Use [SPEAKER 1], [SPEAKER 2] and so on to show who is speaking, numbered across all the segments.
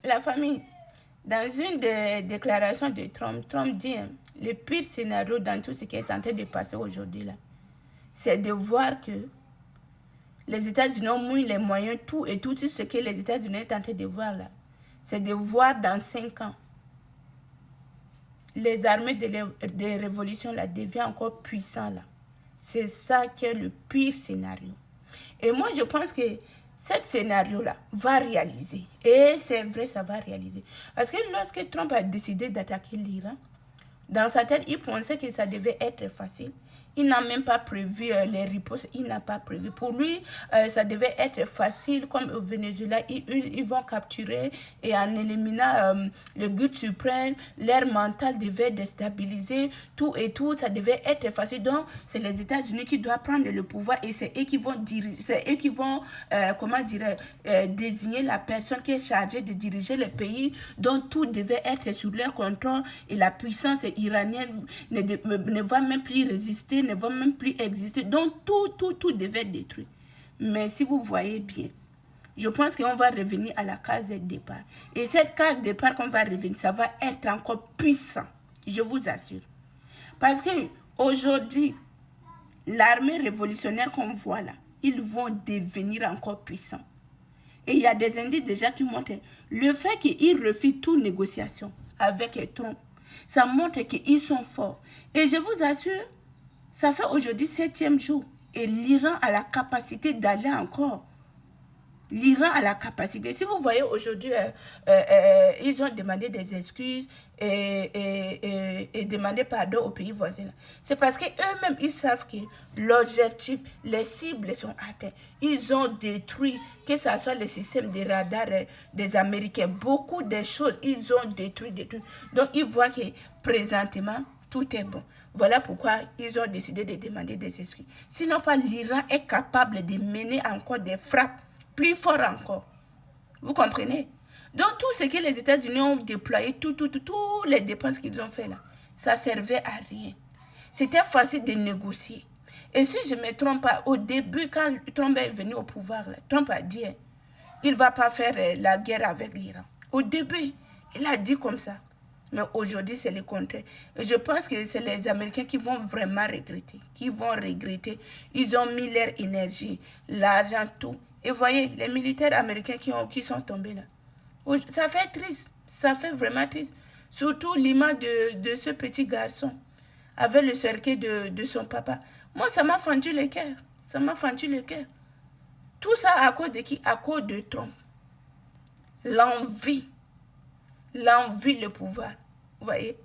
[SPEAKER 1] La famille, dans une des déclarations de Trump, Trump dit le pire scénario dans tout ce qui est en train de passer aujourd'hui là, c'est de voir que les États-Unis ont mis les moyens, tout ce que les États-Unis sont en train de voir là. C'est de voir dans 5 ans, les armées de révolution là deviennent encore puissantes là. C'est ça qui est le pire scénario. Et moi, je pense que ce scénario-là va réaliser. Et c'est vrai, ça va réaliser. Parce que lorsque Trump a décidé d'attaquer l'Iran, dans sa tête, il pensait que ça devait être facile. Il n'a même pas prévu les ripostes, il n'a pas prévu. Pour lui, ça devait être facile, comme au Venezuela, ils vont capturer et en éliminant le guide suprême, l'air mental devait déstabiliser, tout, ça devait être facile. Donc, c'est les États-Unis qui doivent prendre le pouvoir et c'est eux qui vont diriger, c'est eux qui vont, désigner la personne qui est chargée de diriger le pays, donc tout devait être sous leur contrôle et la puissance iranienne ne va même plus résister, ne va même plus exister. Donc tout devait être détruit. Mais si vous voyez bien, je pense qu'on va revenir à la case de départ. Et cette case de départ qu'on va revenir, ça va être encore puissant. Je vous assure. Parce que aujourd'hui, l'armée révolutionnaire qu'on voit là, ils vont devenir encore puissants. Et il y a des indices déjà qui montrent le fait qu'ils refusent toute négociation avec Trump. Ça montre qu'ils sont forts. Et je vous assure, ça fait aujourd'hui 7e jour. Et l'Iran a la capacité d'aller encore. L'Iran a la capacité. Si vous voyez aujourd'hui, ils ont demandé des excuses et demandé pardon aux pays voisins. C'est parce qu'eux-mêmes, ils savent que l'objectif, les cibles sont atteintes. Ils ont détruit, que ce soit le système de radar des Américains, beaucoup de choses, ils ont détruit. Donc, ils voient que présentement, tout est bon. Voilà pourquoi ils ont décidé de demander des excuses. Sinon, l'Iran est capable de mener encore des frappes plus fort encore. Vous comprenez? Donc, tout ce que les États-Unis ont déployé, toutes les dépenses qu'ils ont fait là, ça servait à rien. C'était facile de négocier. Et si je ne me trompe pas, au début, quand Trump est venu au pouvoir, là, Trump a dit, il ne va pas faire la guerre avec l'Iran. Au début, il a dit comme ça. Mais aujourd'hui, c'est le contraire. Et je pense que c'est les Américains qui vont vraiment regretter. Ils ont mis leur énergie, l'argent, tout. Et voyez, les militaires américains qui sont tombés là. Ça fait triste. Ça fait vraiment triste. Surtout l'image de ce petit garçon avec le cercueil de son papa. Moi, ça m'a fendu le cœur. Ça m'a fendu le cœur. Tout ça à cause de qui? À cause de Trump. L'envie, le pouvoir. Vous voyez?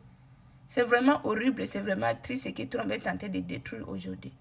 [SPEAKER 1] C'est vraiment horrible, c'est vraiment triste ce que Trump est en train de détruire aujourd'hui.